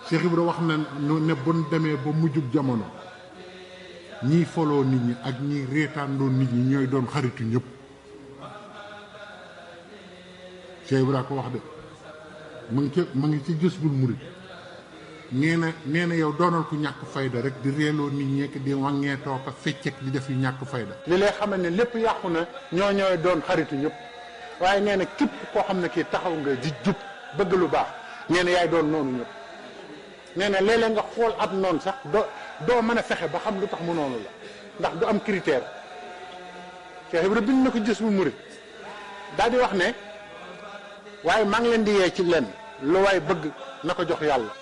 Cheikh Ibra wax na ne bon demee ba mujjug jamono ñiy foloo nit ñi ak ñiy reetaandoo nit ñi ñooy doon xaritu ñëpp. Cheikh Ibra ko wax de ma ngi ci Jazbul Murid nee na yow doonal ku ñàkk fayda rek di reeloo nit ñeek di wàññeetoo ko feccek di def yu ñàkk fayda. li lay xamal ne lépp yàqu na ñooy doon xaritu ñëpp waaye nee na képp koo xam ne kii taxaw nga di jub bëgg lu baax nee na yaay doon noonu ñëpp. nee na léeg-léeg nga xool ab noonu sax doo mën a fexe ba xam lu tax mu noonu la ndax du am critère. Cheikh Ibra bind na ko Jazbul Murid daal di wax ne waaye maa ngi leen di yee ci lenn lu waay bëgg na ko jox yàlla.